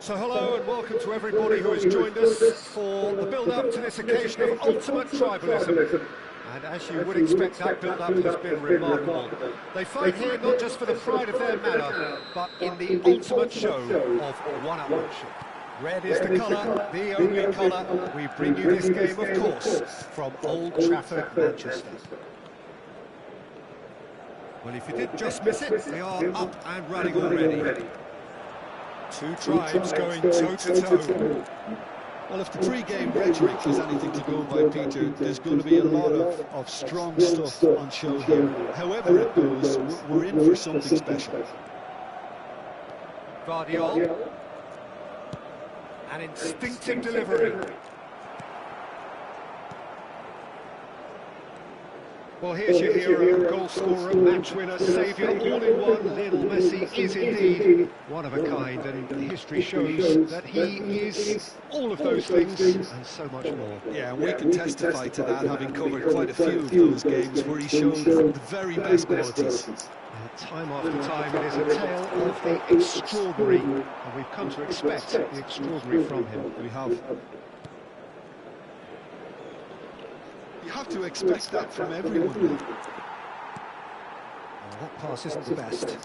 So hello and welcome to everybody who has joined us for the build-up to this occasion of ultimate tribalism. And as you would expect, that build-up has been remarkable. They fight here not just for the pride of their manor, but in the ultimate show of one-upmanship. Red is the colour, the only colour. We bring you this game, of course, from Old Trafford, Manchester. Well, if you did just miss it, they are up and running already. Two tribes going toe-to-toe. Well, if the pre-game rhetoric is anything to go by, Peter, there's going to be a lot of strong stuff on show here. However it goes, we're in for something special. Guardiola. An instinctive delivery. Well, here's your hero, goal scorer, match winner, saviour, all in one. Lionel Messi is indeed one of a kind, and history shows that he is all of those things and so much more. Yeah, and we can testify to that, having covered quite a few of those games where he showed the very best qualities. Time after time, it is a tale of the extraordinary, and we've come to expect the extraordinary from him. We have. You have to expect that from everyone. Well, that pass isn't the best.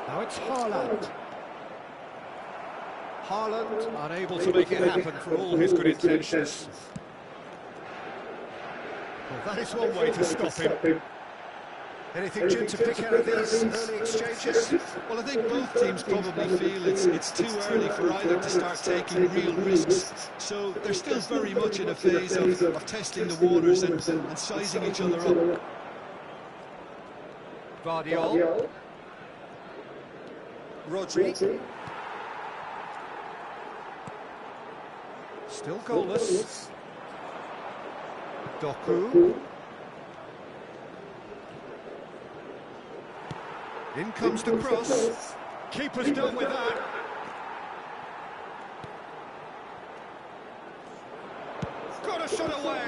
Now it's Haaland. Haaland unable to make it happen for all his good intentions. Well, that is one way to stop him. Anything, Jim, to pick out of these early exchanges? Well, I think both teams probably feel it's too early for either to start taking real risks. So they're still very much in a phase of testing the waters and sizing each other up. Guardiola. Rodri. Still goalless. Doku. In comes the cross. Keeper's done with that. Got a shot away.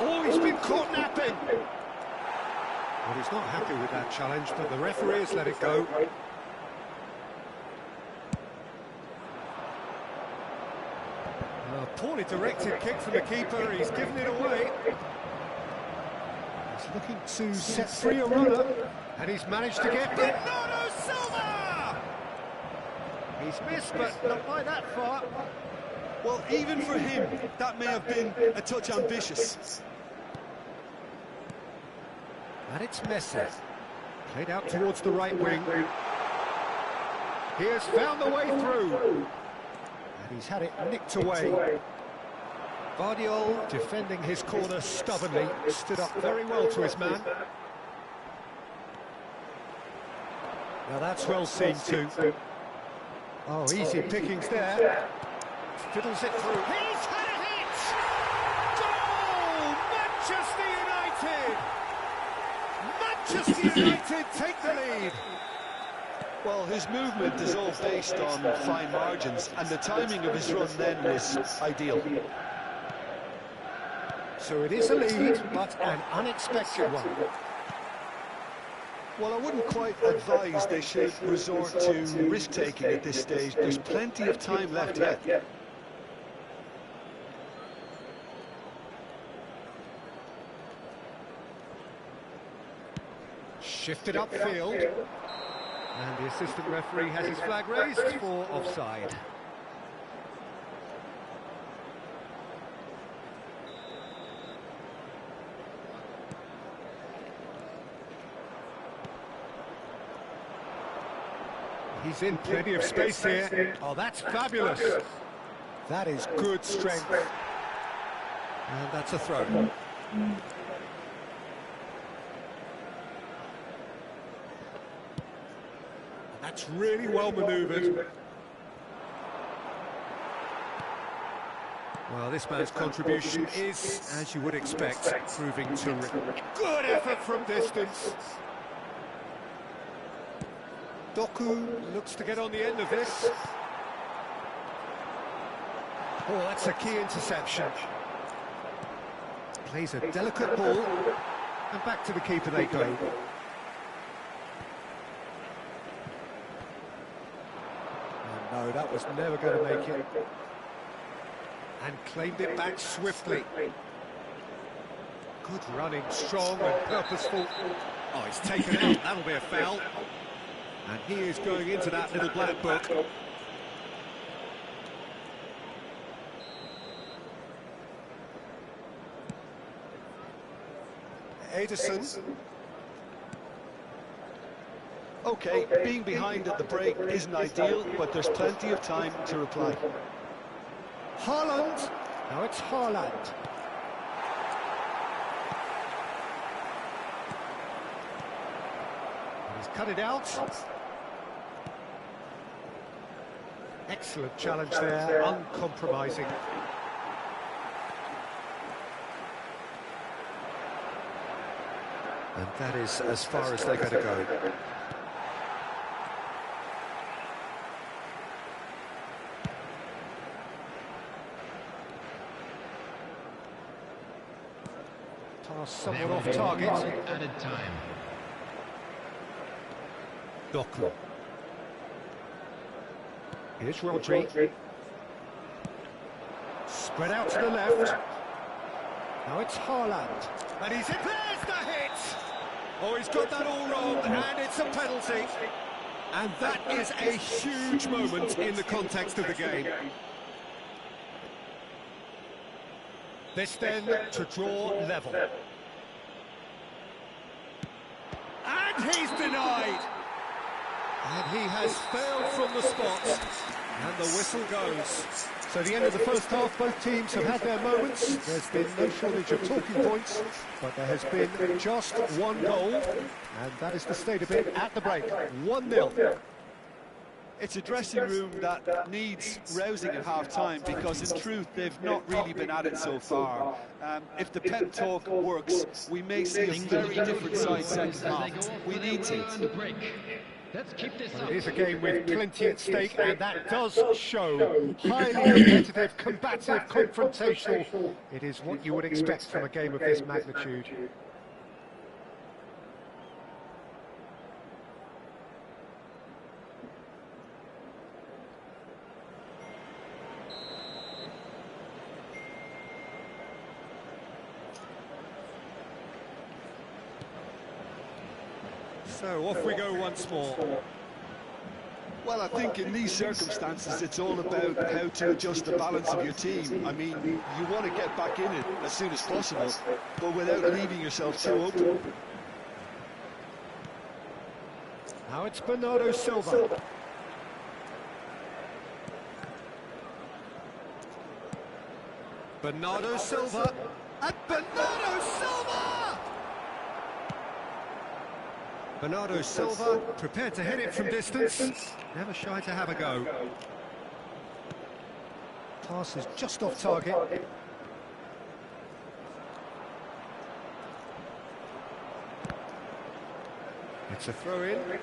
Oh, he's been caught napping. Well, he's not happy with that challenge, but the referee has let it go. A poorly directed kick from the keeper. He's given it away. He's looking to set free a runner. And he's managed to get Bernardo Silva! He's missed, but not by that far. Well, even for him, that may have been a touch ambitious. And it's Messi. Played out towards the right wing. He has found the way through. And he's had it nicked away. Guardiola, defending his corner stubbornly, stood up very well to his man. Now that's well seen too. Oh, easy pickings there. Fiddles it through. He's had a hit! Goal! Manchester United! Manchester United take the lead. Well, his movement is all based on fine margins, and the timing of his run then was ideal. So it is a lead, but an unexpected one. Well, I wouldn't quite advise they should resort to risk-taking at this stage. There's plenty of time left yet. Shifted upfield. And the assistant referee has his flag raised for offside. He's in plenty of space here. Oh, that's fabulous. That is good strength. And that's a throw. And that's really well manoeuvred. Well, this man's contribution is, as you would expect, proving terrific. Good effort from distance. Doku looks to get on the end of this. Oh, that's a key interception. Plays a delicate ball, and back to the keeper they go. Oh, no, that was never going to make it. And claimed it back swiftly. Good running, strong and purposeful. Oh, he's taken out, that'll be a foul. And he is going into that little black book. Edison. OK, being behind at the break isn't ideal, but there's plenty of time to reply. Haaland. Now it's Haaland. He's cut it out. Excellent challenge there, uncompromising. And that is as far as they're going to go. Pass somewhat off target. Added time. Doku. Here's Rodri. Spread out to the left. Now it's Haaland. And he's in. There's the hit! Oh, he's got that all wrong, and it's a penalty. And that is a huge moment in the context of the game. This then to draw level. And he's denied. And he has failed from the spot. And the whistle goes. So the end of the first half, both teams have had their moments. There's been no shortage of talking points, but there has been just one goal, and that is the state of it at the break. 1-0. It's a dressing room that needs rousing at half-time because, in truth, they've not really been at it so far. If the pep talk works, we may see a very different side second half. We need to. Let's keep this Well, up. it is a game with plenty at stake, and that does show. Highly competitive, combative, confrontational. It is what you would expect from a game of this magnitude. So off we go once more. Well, I think in these circumstances, it's all about how to adjust the balance of your team. I mean, you want to get back in it as soon as possible, but without leaving yourself too open. Now it's Bernardo Silva. Bernardo Silva. And Bernardo Silva! Bernardo Silva prepared to hit it from distance. Never shy to have a go. Pass is just off target. It's a throw-in.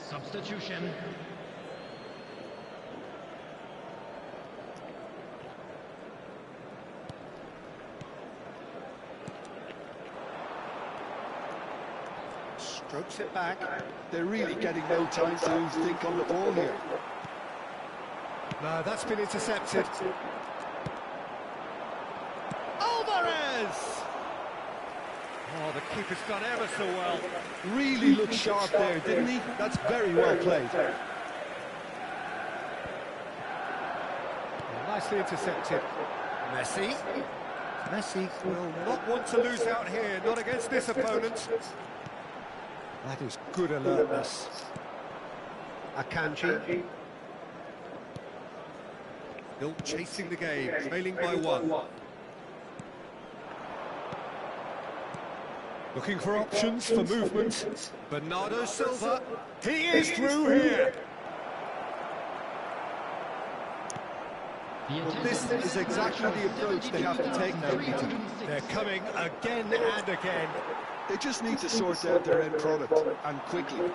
Substitution. Strokes it back. They're really getting no time to think on the ball here. No, that's been intercepted. Alvarez! Oh, the keeper's done ever so well. Really looked sharp there, didn't he? That's very well played. Nicely intercepted. Messi. Messi will not want to lose out here, not against this opponent. That is good alertness. Akanji. Still chasing the game, trailing by 1. Looking for options for movement. Bernardo Silva. He is through here. Well, this is exactly the approach they have to take now, Peter. They're coming again and again. They just need to sort out their end product, and quickly.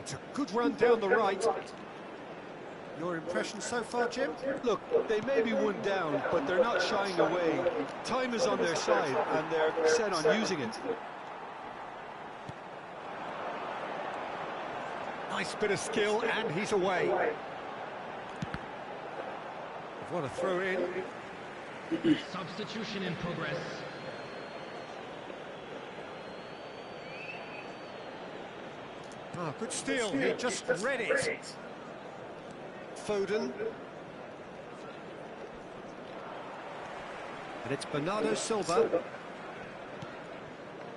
It's a good run down the right. Your impression so far, Jim? Look, they may be one down, but they're not shying away. Time is on their side, and they're set on using it. Nice bit of skill, and he's away. What a throw in. Substitution in progress. Oh, good steal. He just read it. Foden. And it's Bernardo Silva.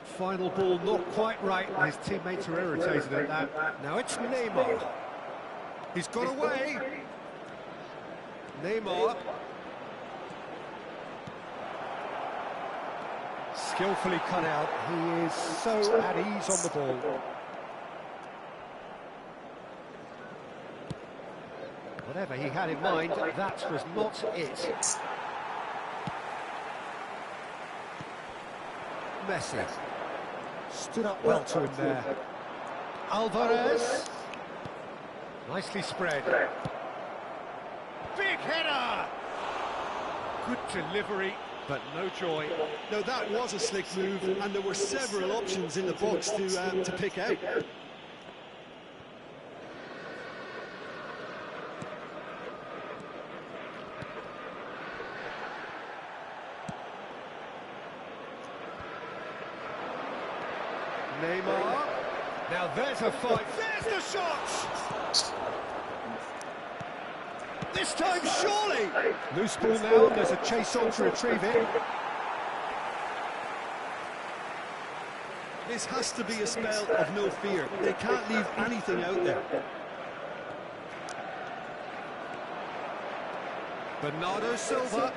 Final ball not quite right. His teammates are irritated at that. Now it's Neymar. He's got away. Neymar. Skillfully cut out. He is so at ease on the ball. Whatever he had in mind, that was not it. Messi. Stood up well to him there. Alvarez. Nicely spread. Big header! Good delivery, but no joy. No, that was a slick move, and there were several options in the box to pick out. Neymar. Now there's a fight. There's the shot! This time, surely! Loose ball now, there's a chase on to retrieve it. This has to be a spell of no fear. They can't leave anything out there. Bernardo Silva.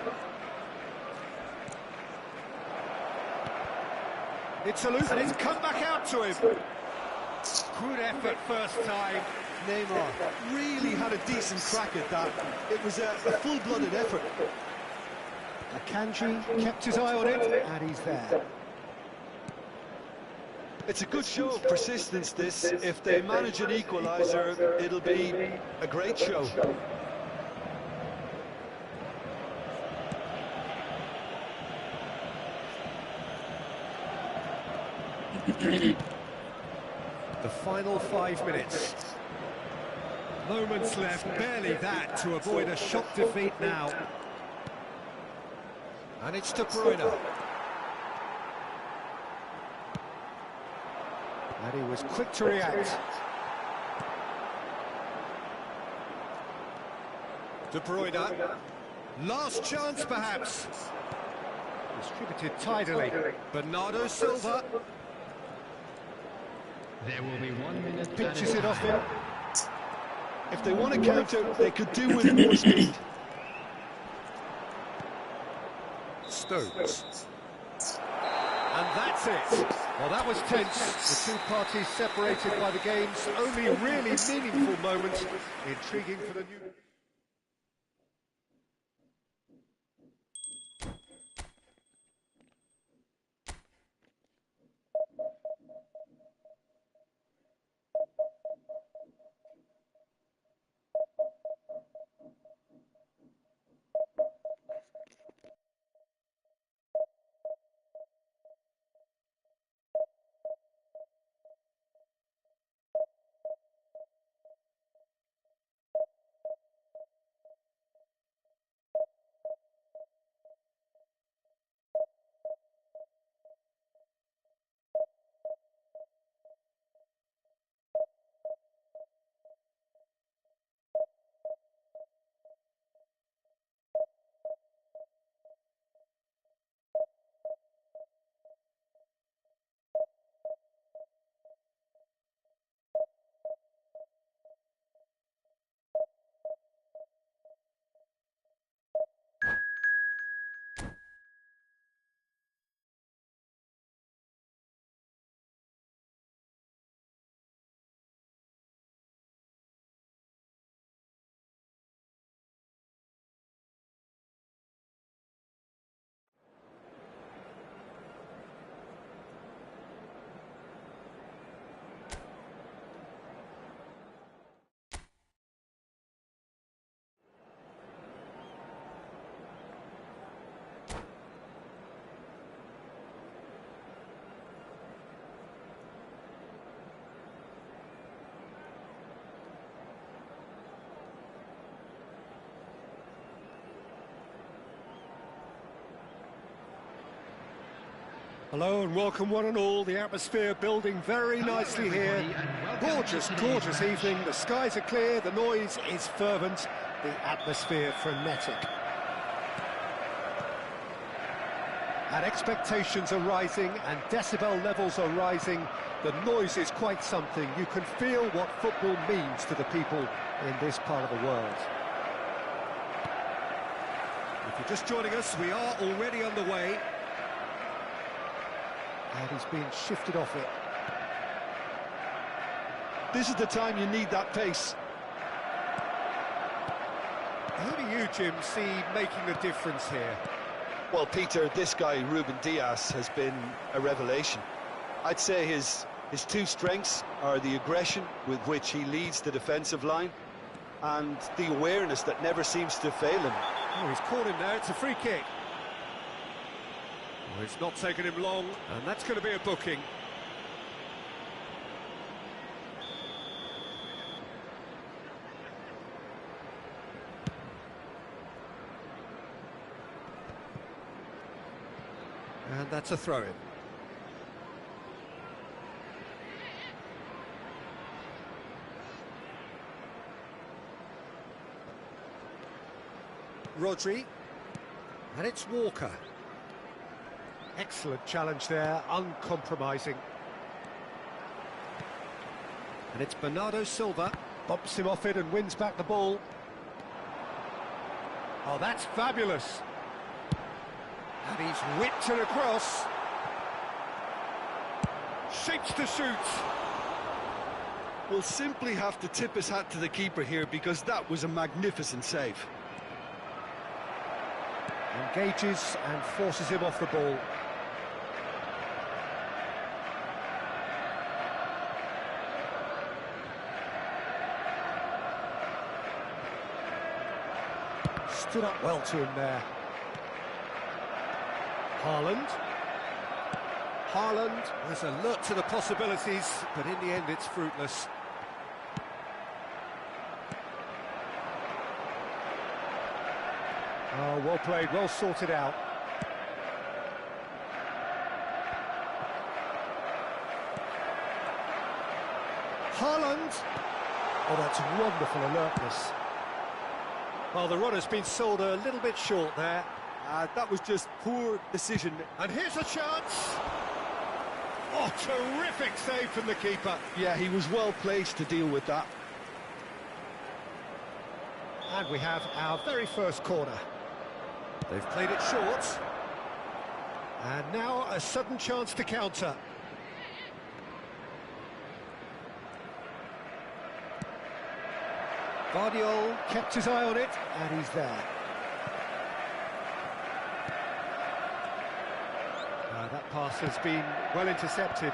It's a loose, and it's come back out to him. Good effort first time. Neymar really had a decent crack at that. It was a full-blooded effort. Akanji kept his eye on it, and he's there. It's a good show of persistence, this. If they manage an equaliser, it'll be a great show. The final 5 minutes. Moments left, barely that, to avoid a shock defeat now. And it's De Bruyne. And he was quick to react. De Bruyne. Last chance, perhaps. Distributed tidily. Bernardo Silva. There will be 1 minute. Pitches it off him. If they want to counter, they could do with more speed. Stones. And that's it. Well, that was tense. The two parties separated by the game's only really meaningful moment. Intriguing for the new... Hello and welcome one and all. The atmosphere building very nicely here. Gorgeous, gorgeous evening. The skies are clear, the noise is fervent, the atmosphere frenetic. And expectations are rising and decibel levels are rising. The noise is quite something. You can feel what football means to the people in this part of the world. If you're just joining us, we are already underway. And he's being shifted off it. This is the time you need that pace. Who do you, Jim, see making the difference here? Well, Peter, this guy, Ruben Dias, has been a revelation. I'd say his His two strengths are the aggression with which he leads the defensive line and the awareness that never seems to fail him. Oh, he's caught him there, it's a free kick. Well, it's not taken him long, and that's going to be a booking. And that's a throw-in. Rodri, and it's Walker. Excellent challenge there, uncompromising. And it's Bernardo Silva, bumps him off it and wins back the ball. Oh, that's fabulous. And he's whipped it across. Shapes to shoot. We'll simply have to tip his hat to the keeper here because that was a magnificent save. Engages and forces him off the ball. Stood up well to him there. Haaland was alert to the possibilities, but in the end it's fruitless. Oh, well played, well sorted out. Haaland! Oh, that's wonderful alertness. Well, the runner's been sold a little bit short there. That was just poor decision. And here's a chance! Oh, terrific save from the keeper. Yeah, he was well placed to deal with that. And we have our very first corner. They've played it short. And now a sudden chance to counter. Guardiola kept his eye on it, and he's there. That pass has been well intercepted.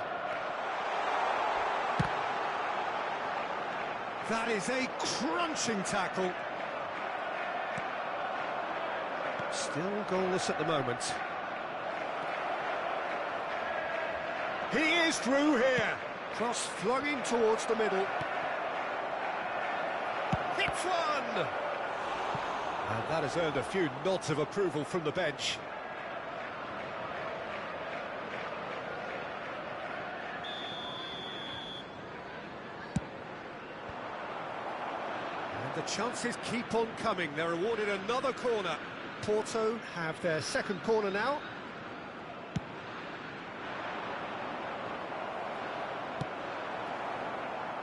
That is a crunching tackle. Still goalless at the moment. He is through here. Cross flung in towards the middle. Hits one! And that has earned a few nods of approval from the bench. And the chances keep on coming. They're awarded another corner. Porto have their second corner now.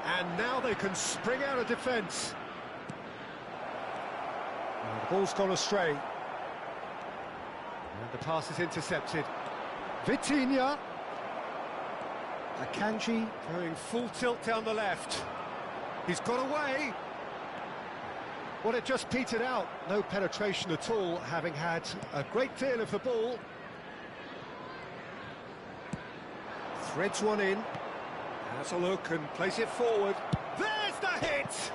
And now they can spring out of defence. The ball's gone astray. And the pass is intercepted. Vitinha. Akanji going full tilt down the left. He's got away. Well, it just petered out. No penetration at all, having had a great deal of the ball. Threads one in. Has a look and plays it forward. There's the hit!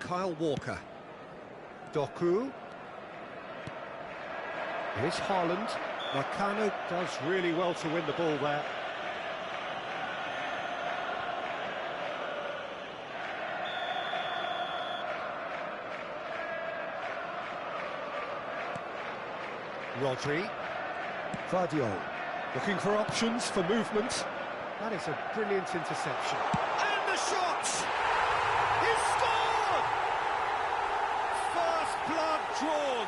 Kyle Walker. Doku. Here's Haaland. Nakano does really well to win the ball there. Rodri. Guardiola. Looking for options for movement. That is a brilliant interception. And the shot! He's scored! First blood drawn.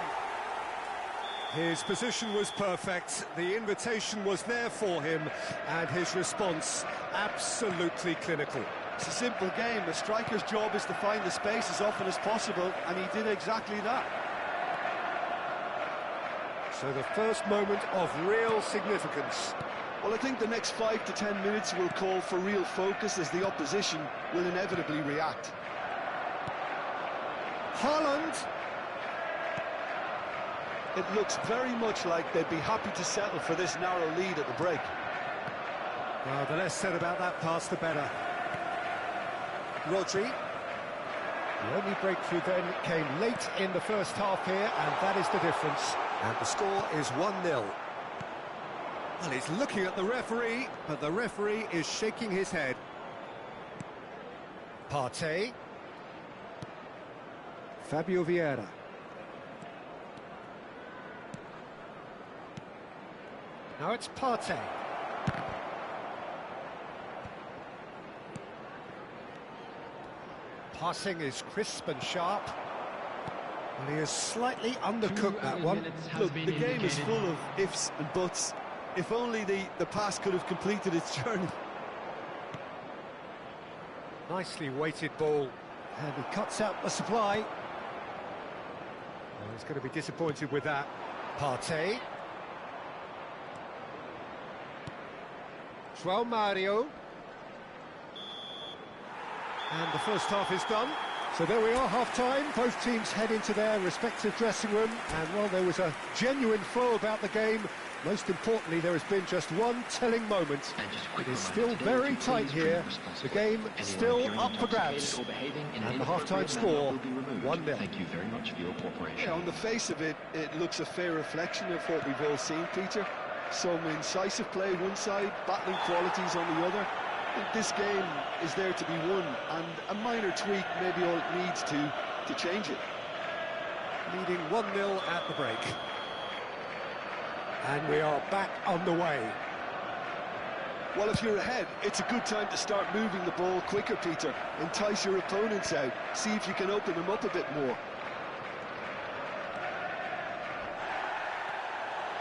His position was perfect, the invitation was there for him, and his response absolutely clinical. It's a simple game. The striker's job is to find the space as often as possible, and he did exactly that. So the first moment of real significance. Well, I think the next 5 to 10 minutes will call for real focus as the opposition will inevitably react. Haaland. It looks very much like they'd be happy to settle for this narrow lead at the break. Well, the less said about that pass, the better. Rodri. The only breakthrough then came late in the first half here, and that is the difference. And the score is 1-0. Well, he's looking at the referee, but the referee is shaking his head. Partey. Fabio Vieira. Now it's Partey. Passing is crisp and sharp. And he has slightly undercooked that one. Look, the game is full of ifs and buts. If only the pass could have completed its journey. Nicely weighted ball. And he cuts out the supply. Well, he's going to be disappointed with that. Partey. João Mario. And the first half is done. So there we are, half-time. Both teams head into their respective dressing room. And while there was a genuine flow about the game, most importantly, there has been just one telling moment. It is still very tight here. The game still up for grabs. And the half-time score, 1-0. Thank you very much for your cooperation. Yeah, on the face of it, it looks a fair reflection of what we've all seen, Peter. Some incisive play one side, battling qualities on the other. I think this game is there to be won, and a minor tweak may be all it needs to change it. Leading 1-0 at the break. And we are back on the way. Well, if you're ahead, it's a good time to start moving the ball quicker, Peter. Entice your opponents out. See if you can open them up a bit more.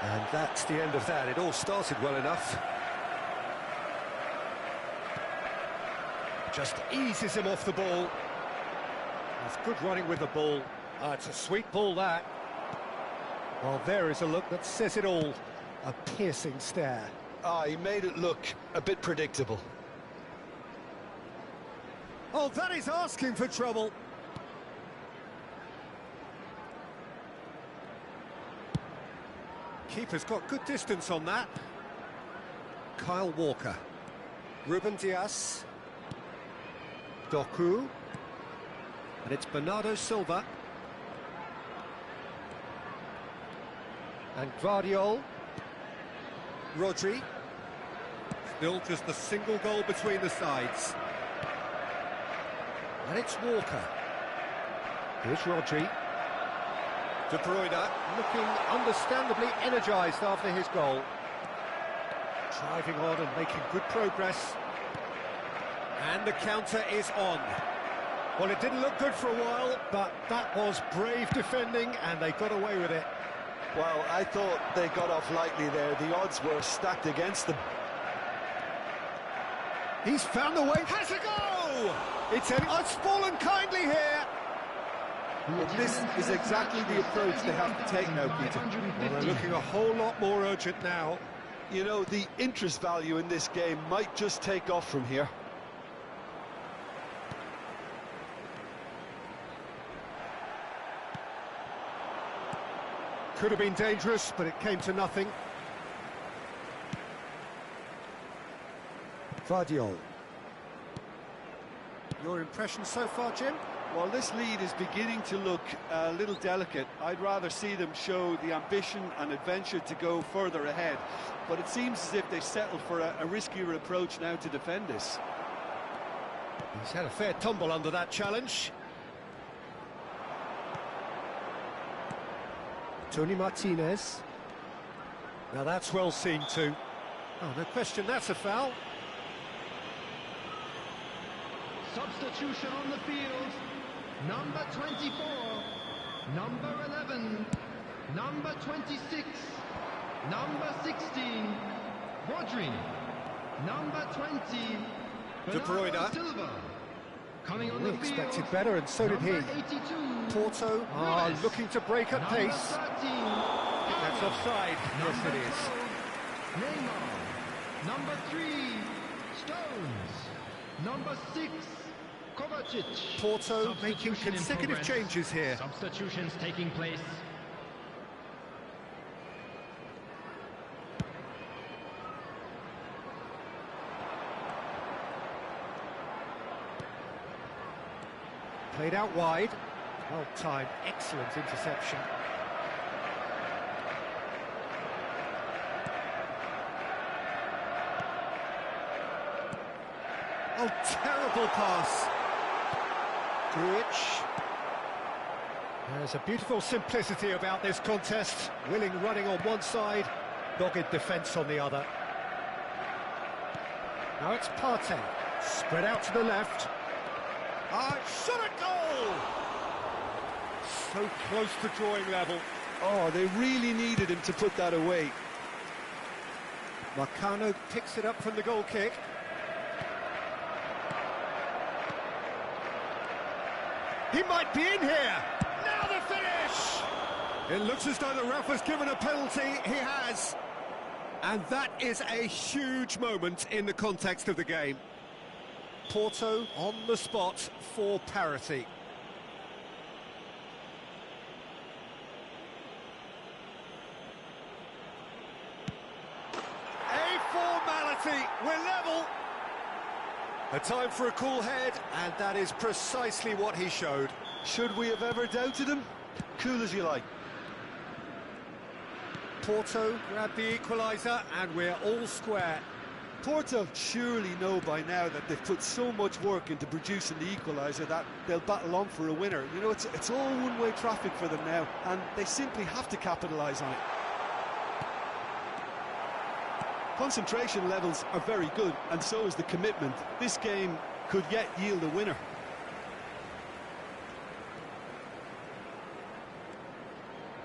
And that's the end of that. It all started well enough. Just eases him off the ball. It's good running with the ball. It's a sweet ball, that. Well, there is a look that says it all. A piercing stare. He made it look a bit predictable. Oh, that is asking for trouble. Keeper's got good distance on that. Kyle Walker. Ruben Dias. Doku. And it's Bernardo Silva. And Guardiol. Rodri. Still just a single goal between the sides. And it's Walker. Here's Rodri. De Bruyne looking understandably energised after his goal. Driving on and making good progress. And the counter is on. Well, it didn't look good for a while, but that was brave defending, and they got away with it. Well, I thought they got off lightly there. The odds were stacked against them. He's found the way. Has a go! It's fallen kindly here. Well, this is exactly the approach they have to take now, Peter. Well, they're looking a whole lot more urgent now. You know, the interest value in this game might just take off from here. Could have been dangerous, but it came to nothing. Guardiol. Your impression so far, Jim? Well, this lead is beginning to look a little delicate. I'd rather see them show the ambition and adventure to go further ahead. But it seems as if they settled for a riskier approach now to defend this. He's had a fair tumble under that challenge. Tony Martinez. Now that's well seen too. Oh, no question, that's a foul. Substitution on the field. Number 24, number 11, number 26, number 16, Rodri, number 20, De Bruyne. Silva. Coming on We the field, expected better, and so did he. number 82, Porto are Rivas. looking to break at Number pace. 13, That's offside. Yes, it is. Neymar. Number 3, Stones. Number 6, Kovacic. Porto making Substitution in consecutive progress. changes here. Substitutions taking place. Played out wide. Well timed, excellent interception. Oh, terrible pass. Grujic. There's a beautiful simplicity about this contest. Willing running on one side, dogged defence on the other. Now it's Partey. Spread out to the left. Shot at goal! So close to drawing level. Oh, they really needed him to put that away. Marcano picks it up from the goal kick. He might be in here! Now the finish! It looks as though the ref has given a penalty. He has. And that is a huge moment in the context of the game. Porto on the spot for parity. A formality, we're level. A time for a cool head, and that is precisely what he showed. Should we have ever doubted him? Cool as you like. Porto grabbed the equaliser, and we're all square. Porto surely know by now that they've put so much work into producing the equaliser that they'll battle on for a winner. You know, it's all one-way traffic for them now, and they simply have to capitalise on it. Concentration levels are very good, and so is the commitment. This game could yet yield a winner.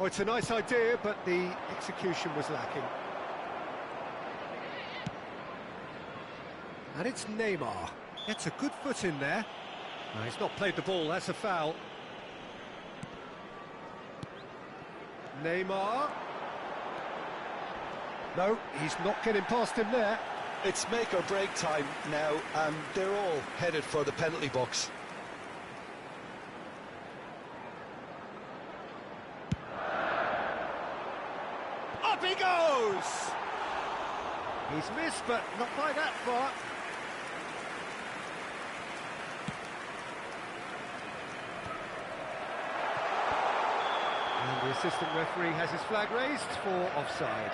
Oh, it's a nice idea, but the execution was lacking. And it's Neymar. Gets a good foot in there. No, he's not played the ball, that's a foul. Neymar. No, he's not getting past him there. It's make or break time now, and they're all headed for the penalty box. Up he goes! He's missed, but not by that far. And the assistant referee has his flag raised for offside.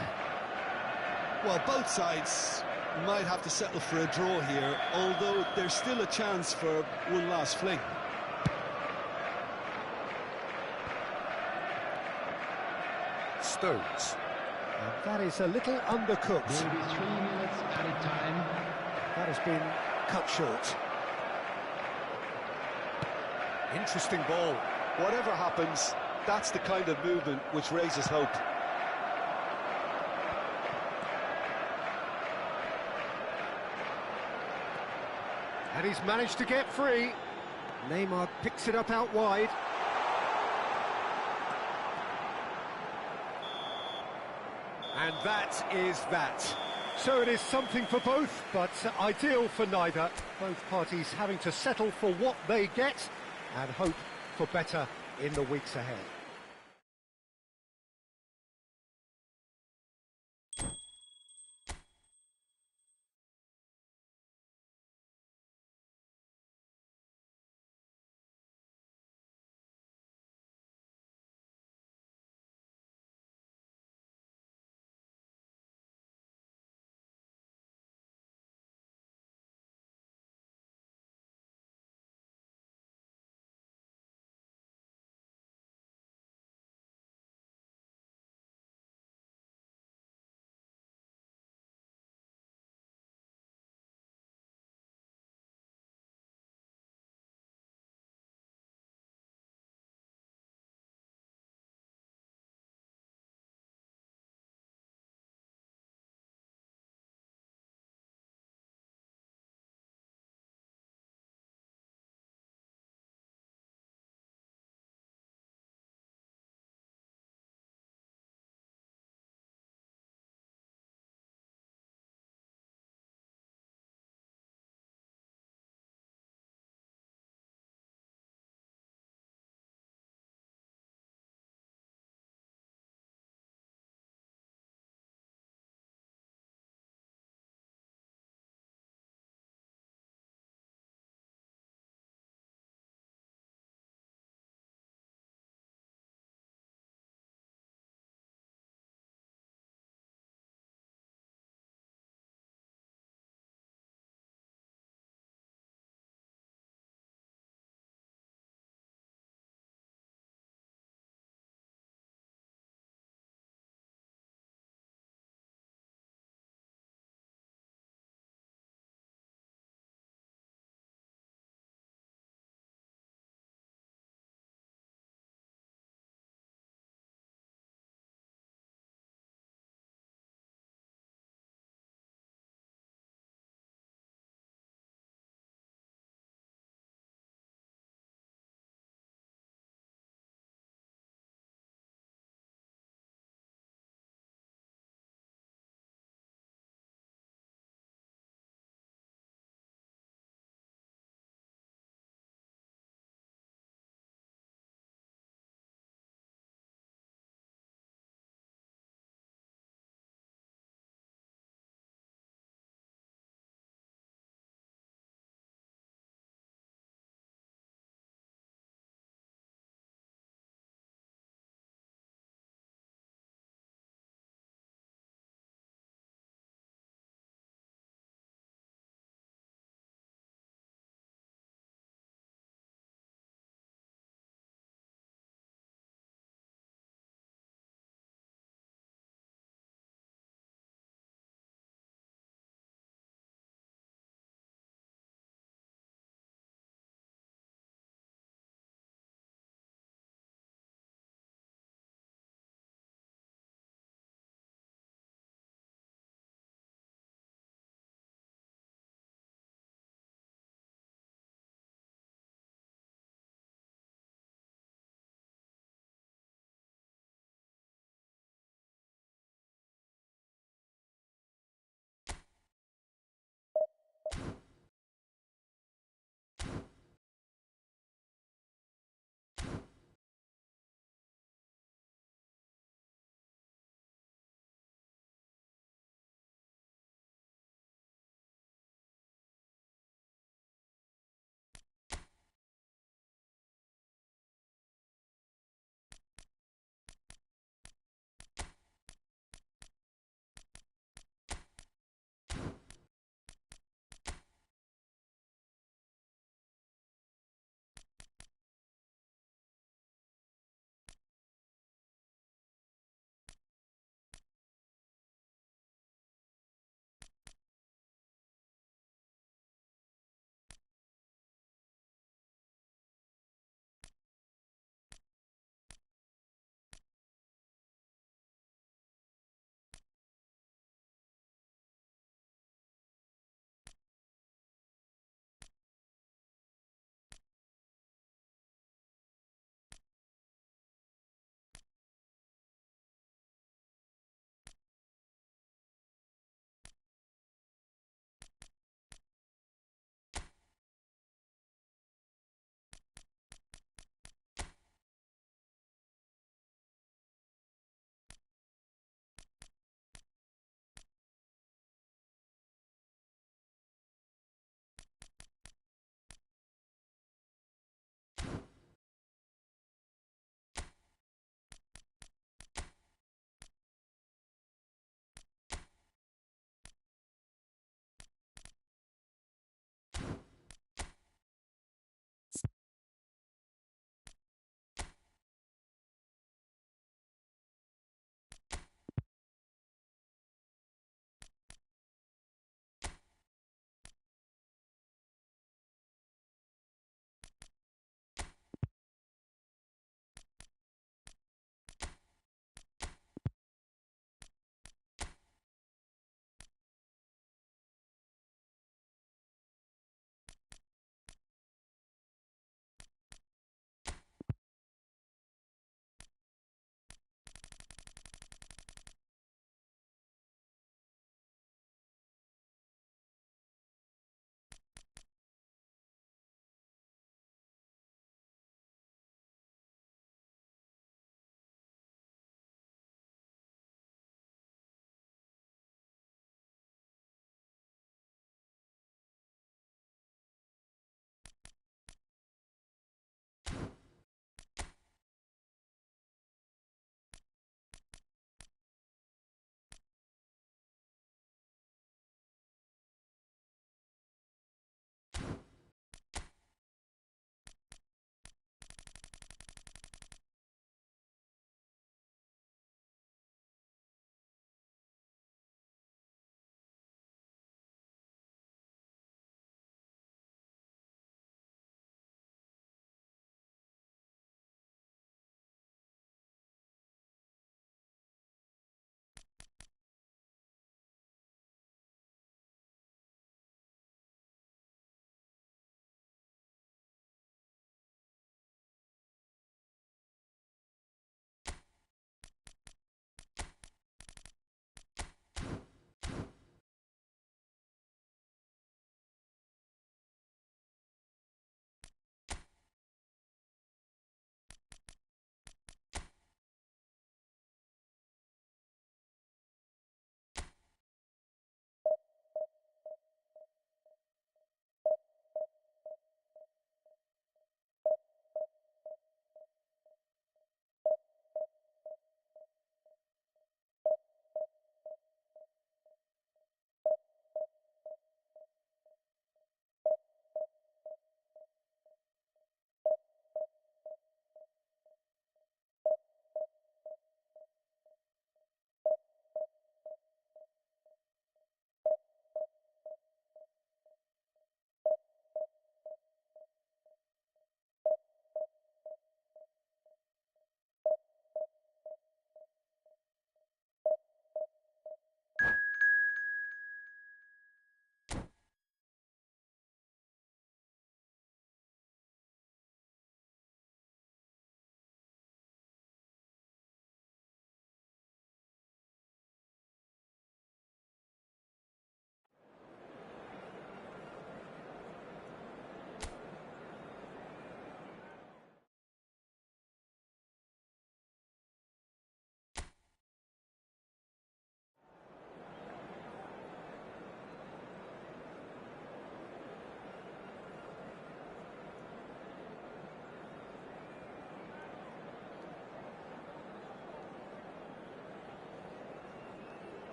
Well, both sides might have to settle for a draw here, although there's still a chance for one last fling. Stones. And that is a little undercooked. There will be 3 minutes added time. That has been cut short. Interesting ball. Whatever happens, that's the kind of movement which raises hope. And he's managed to get free. Neymar picks it up out wide. And that is that. So it is something for both, but ideal for neither. Both parties having to settle for what they get and hope for better in the weeks ahead.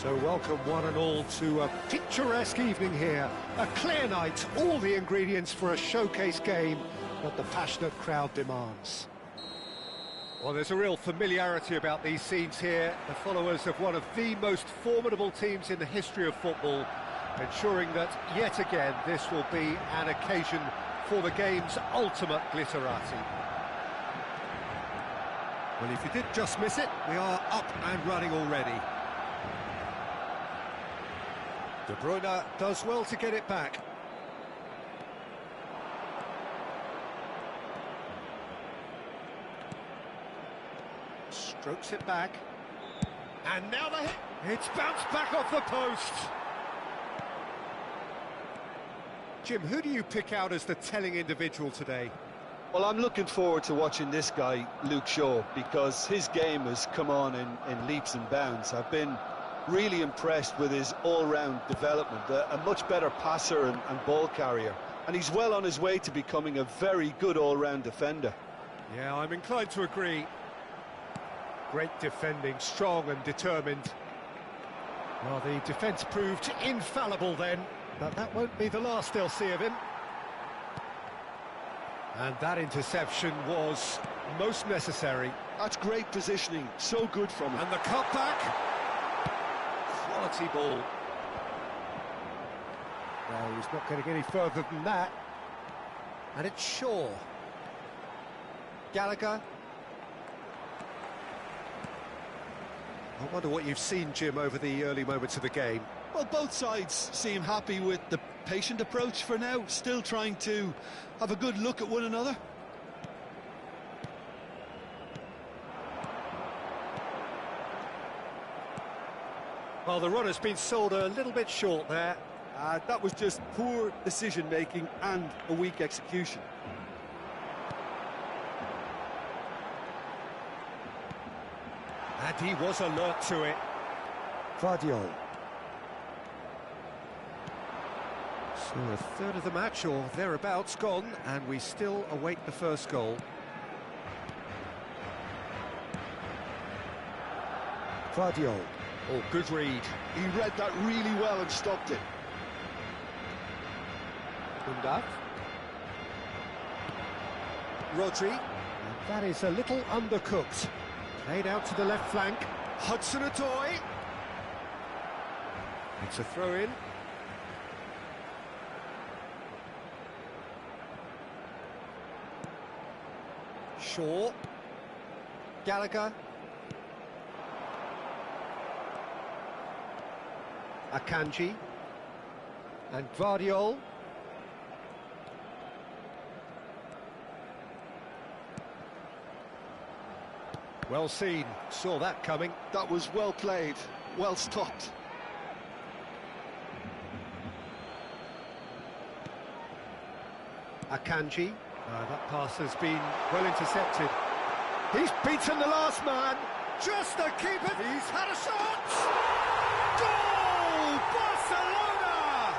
So welcome one and all to a picturesque evening here. A clear night, all the ingredients for a showcase game that the passionate crowd demands. Well, there's a real familiarity about these scenes here. The followers of one of the most formidable teams in the history of football, ensuring that, yet again, this will be an occasion for the game's ultimate glitterati. Well, if you did just miss it, we are up and running already. De Bruyne does well to get it back. Strokes it back. And now the hit. It's bounced back off the post. Jim, who do you pick out as the telling individual today? Well, I'm looking forward to watching this guy, Luke Shaw, because his game has come on in leaps and bounds. I've been really impressed with his all-round development, a much better passer and ball carrier, and he's well on his way to becoming a very good all-round defender. Yeah, I'm inclined to agree. Great defending, strong and determined. Well, the defence proved infallible then, but that won't be the last they'll see of him. And that interception was most necessary. That's great positioning, so good from him. And the cutback. Quality ball. No, he's not getting any further than that. And it's Shaw. Gallagher. I wonder what you've seen, Jim, over the early moments of the game. Well, both sides seem happy with the patient approach for now, still trying to have a good look at one another. Well, the run has been sold a little bit short there. That was just poor decision-making and a weak execution. And he was alert to it. Vardiol. So a third of the match, or thereabouts, gone, and we still await the first goal. Vardiol. Oh, good read. He read that really well and stopped it. Undav. Rodri. And that is a little undercooked. Played out to the left flank. Hudson-Odoi. It's a throw-in. Shaw. Gallagher. Akanji. And Vardiol. Well seen, saw that coming. That was well played, well stopped. Akanji. That pass has been well intercepted. He's beaten the last man. Just the keeper. He's had a shot. Goal! Barcelona!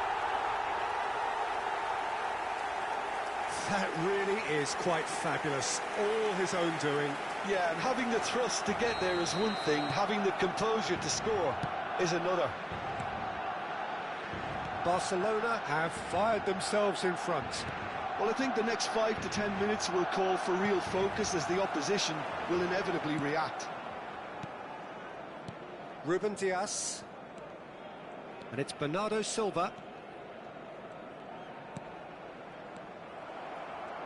That really is quite fabulous. All his own doing. Yeah, and having the thrust to get there is one thing, having the composure to score is another. Barcelona have fired themselves in front. Well, I think the next 5 to 10 minutes will call for real focus as the opposition will inevitably react. Ruben Dias. And it's Bernardo Silva.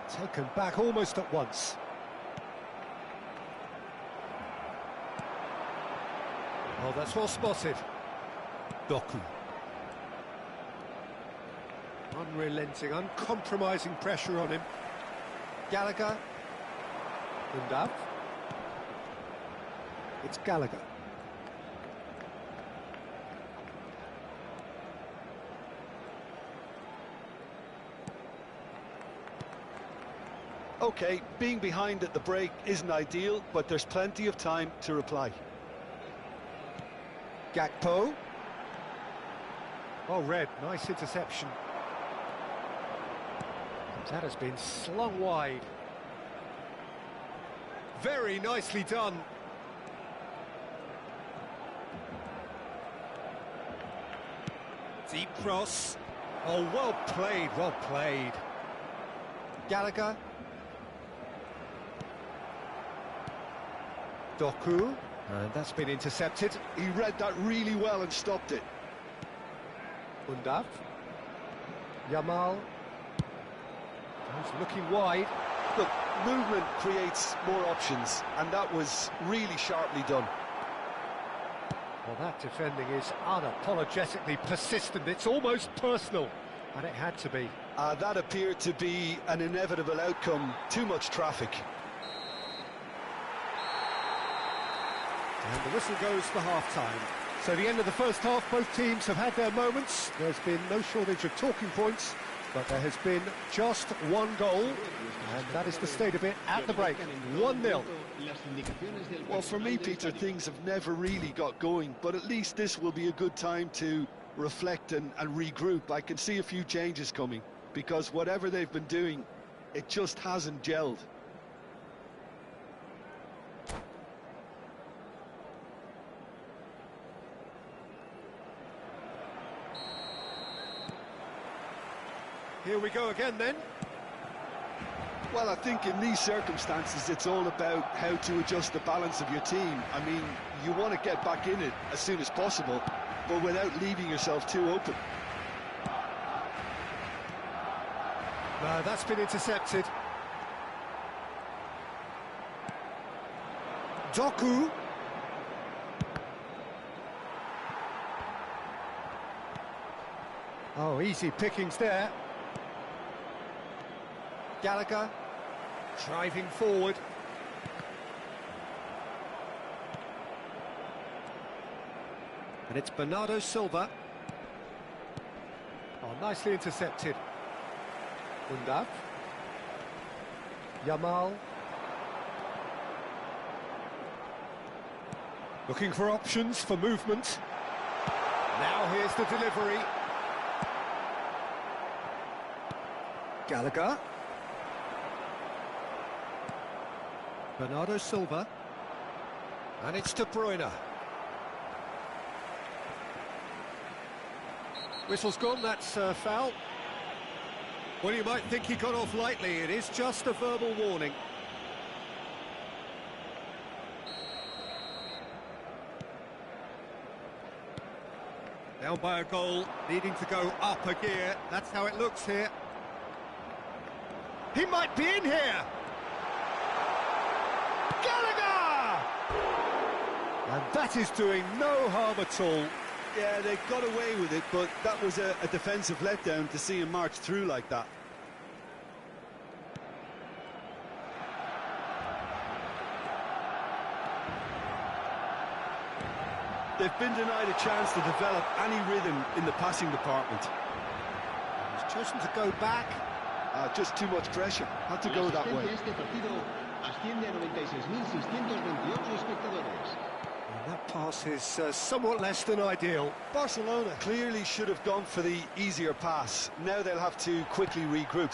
Taken back almost at once. Oh, that's well spotted. Doku. Unrelenting, uncompromising pressure on him. Gallagher. Undav. It's Gallagher. OK, being behind at the break isn't ideal, but there's plenty of time to reply. Gakpo. Oh, Red, nice interception. That has been slung wide. Very nicely done. Deep cross. Oh, well played, well played. Gallagher. Doku. And that's been intercepted. He read that really well and stopped it. Undav. Yamal. He's looking wide. Look, movement creates more options, and that was really sharply done. Well, that defending is unapologetically persistent. It's almost personal, and it had to be. That appeared to be an inevitable outcome. Too much traffic. And the whistle goes for half-time. So the end of the first half, both teams have had their moments. There's been no shortage of talking points, but there has been just one goal, and that is the state of it at the break. 1-0. Well, for me, Peter, things have never really got going, but at least this will be a good time to reflect and regroup. I can see a few changes coming, because whatever they've been doing, it just hasn't gelled. Here we go again then. Well, I think in these circumstances, it's all about how to adjust the balance of your team. I mean, you want to get back in it as soon as possible, but without leaving yourself too open. No, that's been intercepted. Doku. Oh, easy pickings there. Gallagher, driving forward. And it's Bernardo Silva. Oh, nicely intercepted. Undav. Yamal. Looking for options for movement. Now here's the delivery. Gallagher. Bernardo Silva. And it's De Bruyne. Whistle's gone, that's foul. Well, you might think he got off lightly. It is just a verbal warning. Down by a goal, needing to go up a gear. That's how it looks here. He might be in here! Gallagher! And that is doing no harm at all. Yeah, they got away with it, but that was a defensive letdown to see him march through like that. They've been denied a chance to develop any rhythm in the passing department. He's chosen to go back. Just too much pressure. Had to go that way. And that pass is somewhat less than ideal. Barcelona clearly should have gone for the easier pass. Now they'll have to quickly regroup.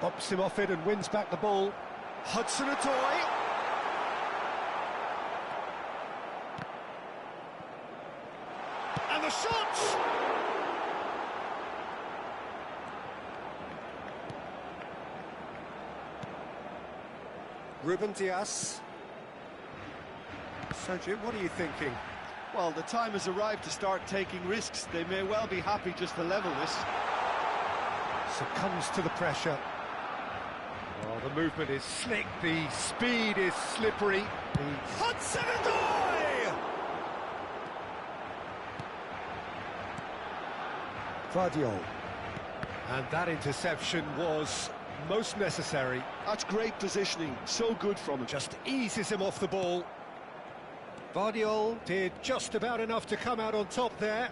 Bops him off it and wins back the ball. Hudson-Odoi. And the shot! Ruben Dias. So, Jim, what are you thinking? Well, the time has arrived to start taking risks. They may well be happy just to level this. Succumbs to the pressure. Oh, the movement is slick, the speed is slippery. Hudson-Odoi! Vardiol. And that interception was most necessary. That's great positioning, so good from him. Just eases him off the ball. Vardiol did just about enough to come out on top there.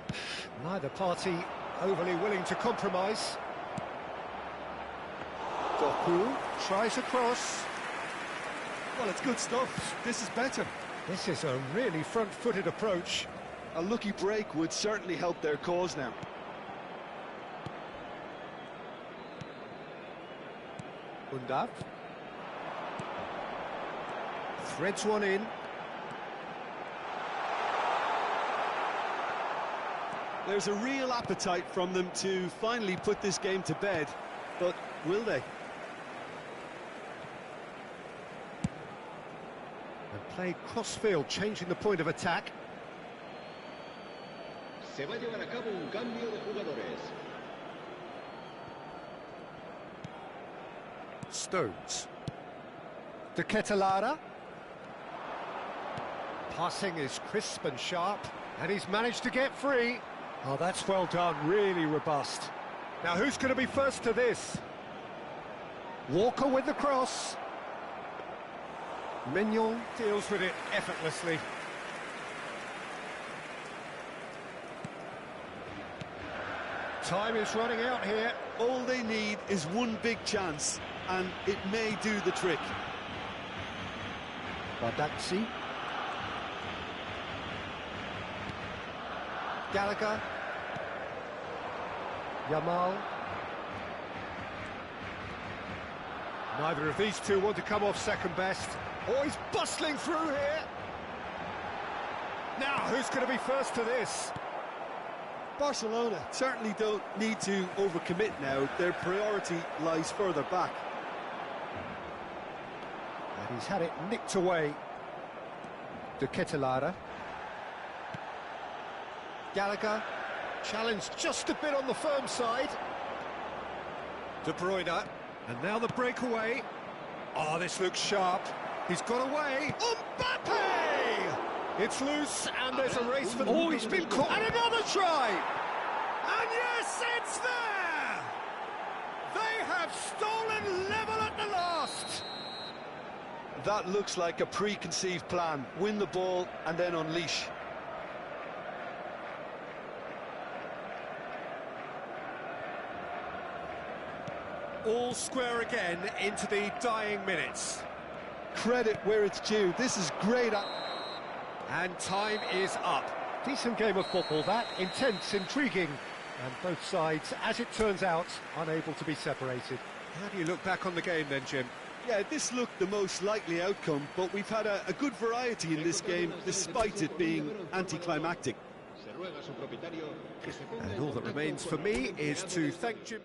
Neither party overly willing to compromise. Doku tries a cross. Well, it's good stuff. This is better. This is a really front-footed approach. A lucky break would certainly help their cause now. Undav. Threads one in. There's a real appetite from them to finally put this game to bed, but will they? And played cross-field, changing the point of attack. Se va a llevar a cabo un cambio de jugadores. Stones. De Ketelara. Passing is crisp and sharp, and he's managed to get free. Oh, that's well done, really robust. Now, who's going to be first to this? Walker with the cross. Mignon deals with it effortlessly. Time is running out here. All they need is one big chance, and it may do the trick. Badaxi. Gallagher. Yamal. Neither of these two want to come off second best. Oh, he's bustling through here. Now, who's going to be first to this? Barcelona certainly don't need to overcommit now. Their priority lies further back. And he's had it nicked away. De Ketelara. Gallagher. Challenged just a bit on the firm side. De Bruyne. And now the breakaway. Oh, this looks sharp. He's got away. Mbappe! It's loose, and there's a race for the... Oh, he's been caught. And another try! And yes, it's there! They have stolen level at the last! That looks like a preconceived plan. Win the ball and then unleash. All square again into the dying minutes. Credit where it's due. This is great. And time is up. Decent game of football, that. Intense, intriguing. And both sides, as it turns out, unable to be separated. How do you look back on the game then, Jim? Yeah, this looked the most likely outcome, but we've had a good variety in this game, despite it being anticlimactic. And all that remains for me is to thank Jim...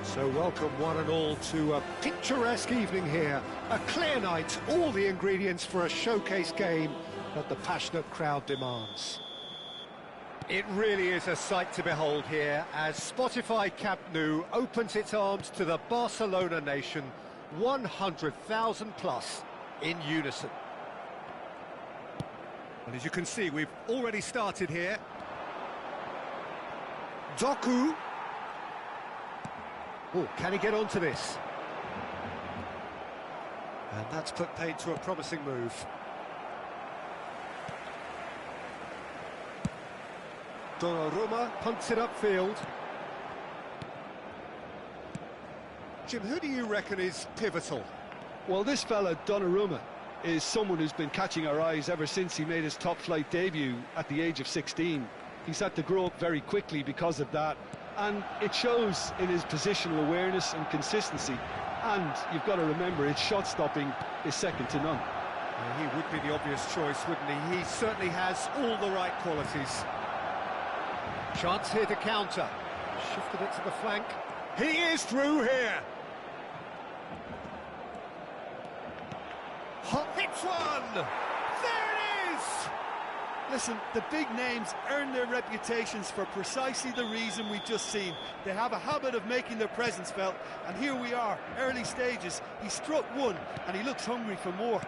So welcome one and all to a picturesque evening here. A clear night, all the ingredients for a showcase game that the passionate crowd demands. It really is a sight to behold here as Spotify Camp Nou opens its arms to the Barcelona nation, 100,000 plus in unison. And as you can see, we've already started here. Doku. Oh, can he get onto this? And that's put paid to a promising move. Donnarumma punts it upfield. Jim, who do you reckon is pivotal? Well, this fella, Donnarumma, is someone who's been catching our eyes ever since he made his top-flight debut at the age of 16. He's had to grow up very quickly because of that, and it shows in his positional awareness and consistency. And you've got to remember, his shot-stopping is second to none. He would be the obvious choice, wouldn't he? He certainly has all the right qualities. Chance here to counter. Shifted it to the flank. He is through here. Hits one! There it is! Listen, the big names earn their reputations for precisely the reason we've just seen. They have a habit of making their presence felt, and here we are, early stages. He struck one, and he looks hungry for more.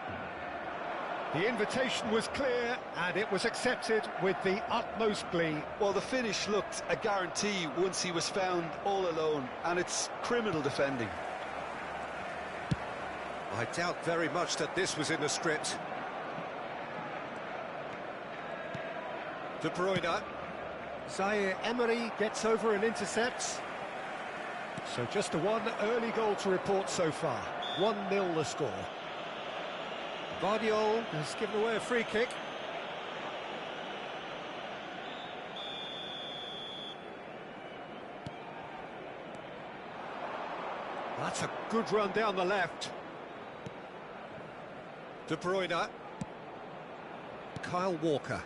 The invitation was clear, and it was accepted with the utmost glee. Well, the finish looked a guarantee once he was found all alone, and it's criminal defending. I doubt very much that this was in the script. De Bruyne. Zaire Emery gets over and intercepts. So just a one early goal to report so far. 1-0 the score. Vardiol has given away a free kick. That's a good run down the left. De Bruyne. Kyle Walker.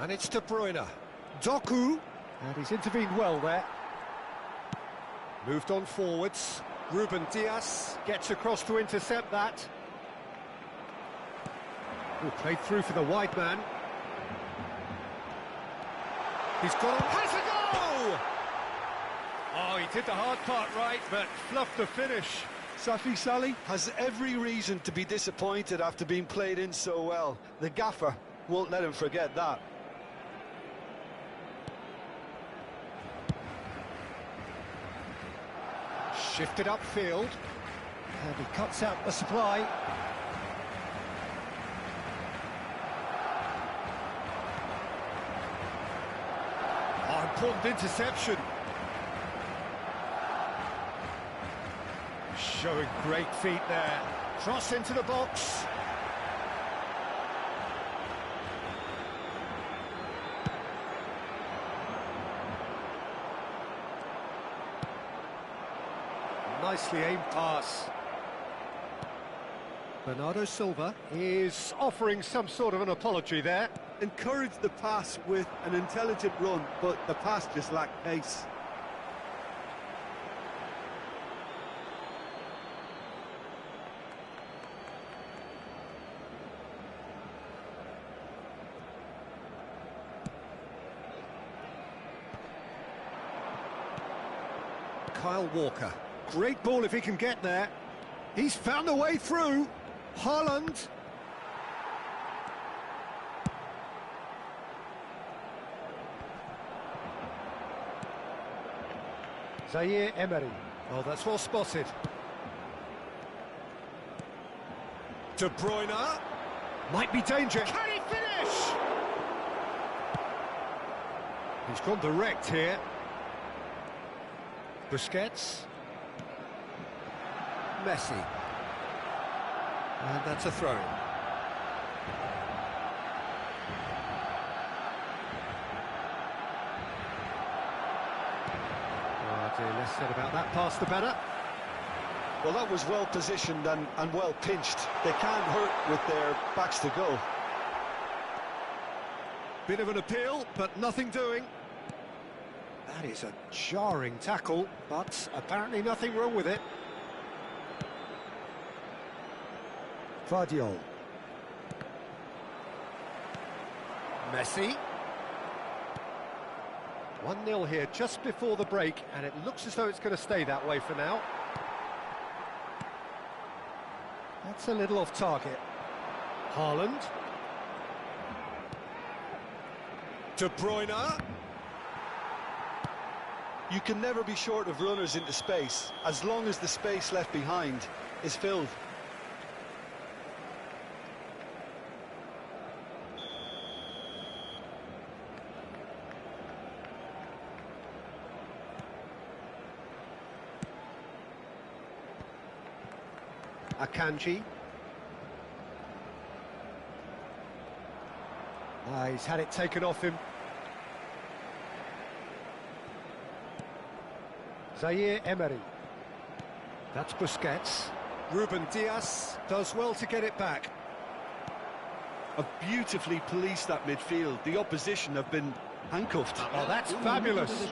And it's De Bruyne. Doku. And he's intervened well there. Moved on forwards. Ruben Dias gets across to intercept that. Oh, played through for the wide man. He's got on. Has a goal! Oh, he did the hard part right, but fluffed the finish. Safi Salih has every reason to be disappointed after being played in so well. The gaffer won't let him forget that. Shifted upfield, and he cuts out the supply. Oh, important interception. Showing great feet there. Cross into the box. Nicely aimed pass. Bernardo Silva is offering some sort of an apology there. Encouraged the pass with an intelligent run, but the pass just lacked pace. Kyle Walker. Great ball if he can get there. He's found a way through. Haaland. Zaire Emery. Oh, that's well spotted. De Bruyne. Might be danger. Can he finish? He's gone direct here. Busquets. Messi. And that's a throw-in. Oh dear, less said about that pass the better. Well, that was well positioned and well pinched. They can't hurt with their backs to go. Bit of an appeal, but nothing doing. That is a jarring tackle, but apparently nothing wrong with it. Vardiol. Messi. 1-0 here just before the break, and it looks as though it's going to stay that way for now. That's a little off target. Haaland. De Bruyne. You can never be short of runners into space, as long as the space left behind is filled. Akanji. He's had it taken off him. Zaire Emery. That's Busquets. Ruben Diaz does well to get it back. Have beautifully policed that midfield. The opposition have been handcuffed. Oh, that's fabulous.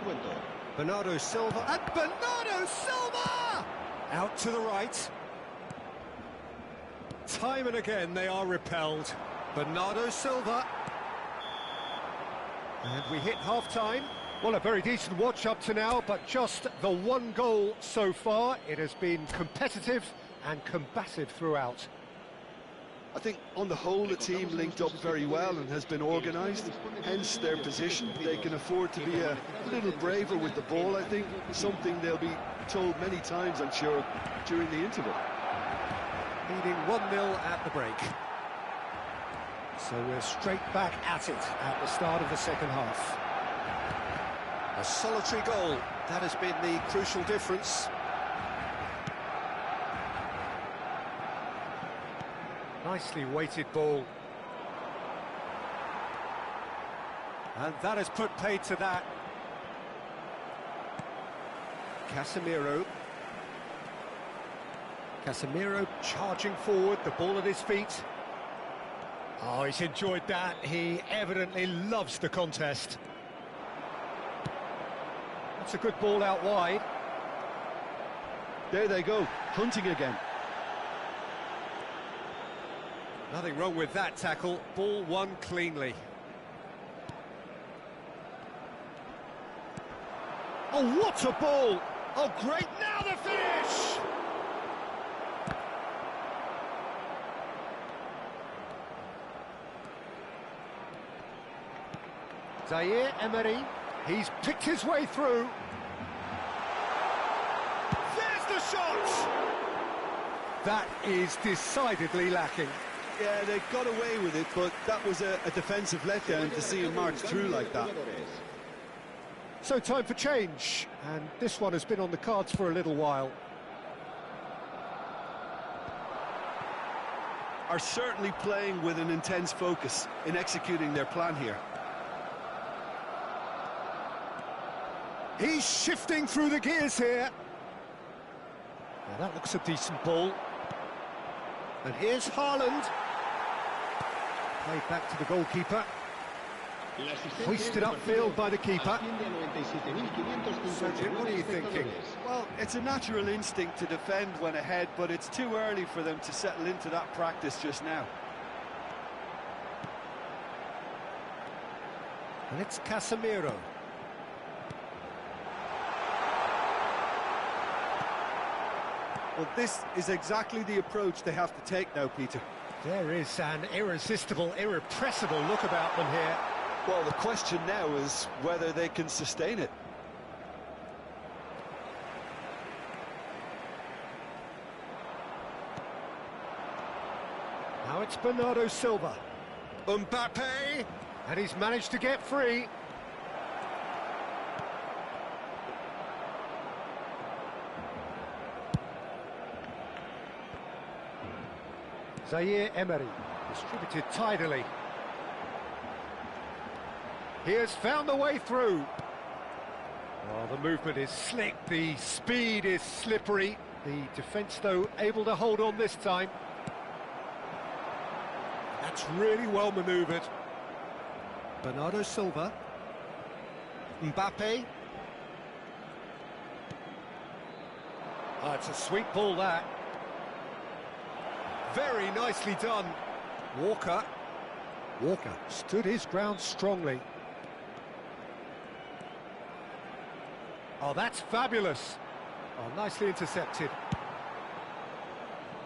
Bernardo Silva. And Bernardo Silva! Out to the right. Time and again they are repelled. Bernardo Silva. And we hit half-time. Well, a very decent watch up to now, but just the one goal so far. It has been competitive and combative throughout. I think on the whole the team linked up very well and has been organised, hence their position. They can afford to be a little braver with the ball, I think, something they'll be told many times, I'm sure, during the interval. Leading 1-0 at the break. So we're straight back at it at the start of the second half. A solitary goal, that has been the crucial difference. Nicely weighted ball. And that has put paid to that. Casemiro. Casemiro charging forward, the ball at his feet. Oh, he's enjoyed that. He evidently loves the contest. That's a good ball out wide. There they go, hunting again. Nothing wrong with that tackle. Ball won cleanly. Oh, what a ball! Oh, great, now the finish! Zaire Emery, he's picked his way through. There's the shot! That is decidedly lacking. Yeah, they got away with it, but that was a defensive letdown to see him march through like that. So time for change, and this one has been on the cards for a little while. Are certainly playing with an intense focus in executing their plan here. He's shifting through the gears here. Now that looks a decent ball. And here's Haaland. Played back to the goalkeeper. Hoisted upfield by the keeper. So, Jim, what are you thinking? Well, it's a natural instinct to defend when ahead, but it's too early for them to settle into that practice just now. And it's Casemiro. Well, this is exactly the approach they have to take now, Peter. There is an irresistible, irrepressible look about them here. Well, the question now is whether they can sustain it. Now it's Bernardo Silva. Mbappe! And he's managed to get free. Zaire Emery, distributed tidily. He has found the way through. Oh, the movement is slick, the speed is slippery. The defence, though, able to hold on this time. That's really well manoeuvred. Bernardo Silva. Mbappe. Oh, it's a sweet ball, that. Very nicely done. Walker. Walker stood his ground strongly. Oh, that's fabulous. Oh, nicely intercepted.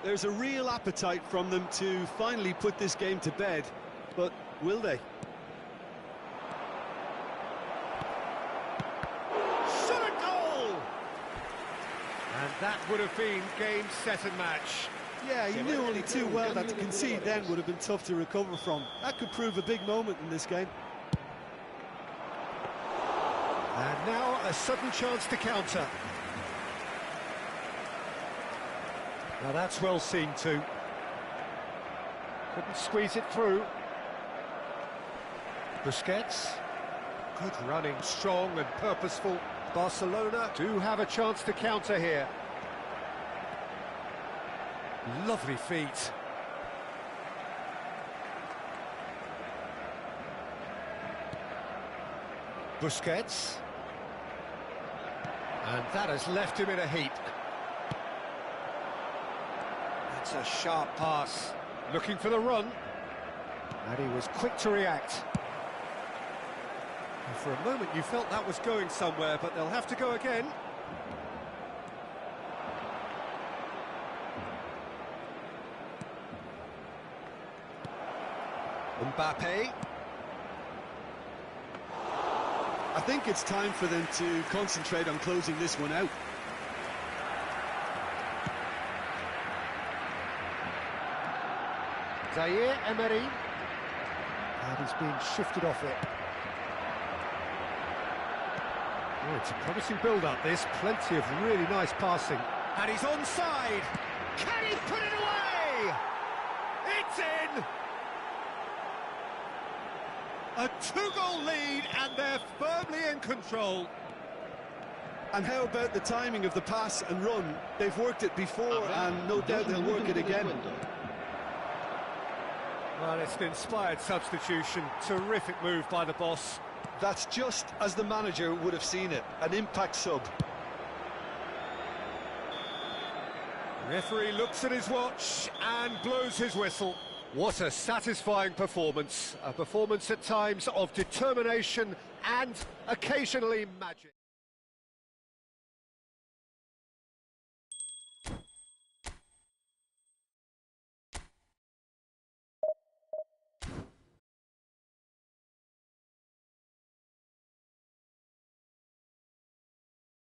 There's a real appetite from them to finally put this game to bed, but will they? That would have been game, set and match. Yeah, he knew only too well that to concede then would have been tough to recover from. That could prove a big moment in this game. And now a sudden chance to counter. Now that's well seen too. Couldn't squeeze it through. Busquets. Good running, strong and purposeful. Barcelona do have a chance to counter here. Lovely feet. Busquets. And that has left him in a heap. That's a sharp pass. Looking for the run. And he was quick to react. And for a moment you felt that was going somewhere, but they'll have to go again. Mbappe. I think it's time for them to concentrate on closing this one out. Zaire Emery. And he's being shifted off it. Oh, it's a promising build-up, this. Plenty of really nice passing. And he's onside. Can he put it away? It's in! A two-goal lead, and they're firmly in control. And how about the timing of the pass and run? They've worked it before, and no doubt they'll work it again. Well, it's an inspired substitution. Terrific move by the boss. That's just as the manager would have seen it, an impact sub. Referee looks at his watch and blows his whistle. What a satisfying performance. A performance at times of determination and occasionally magic.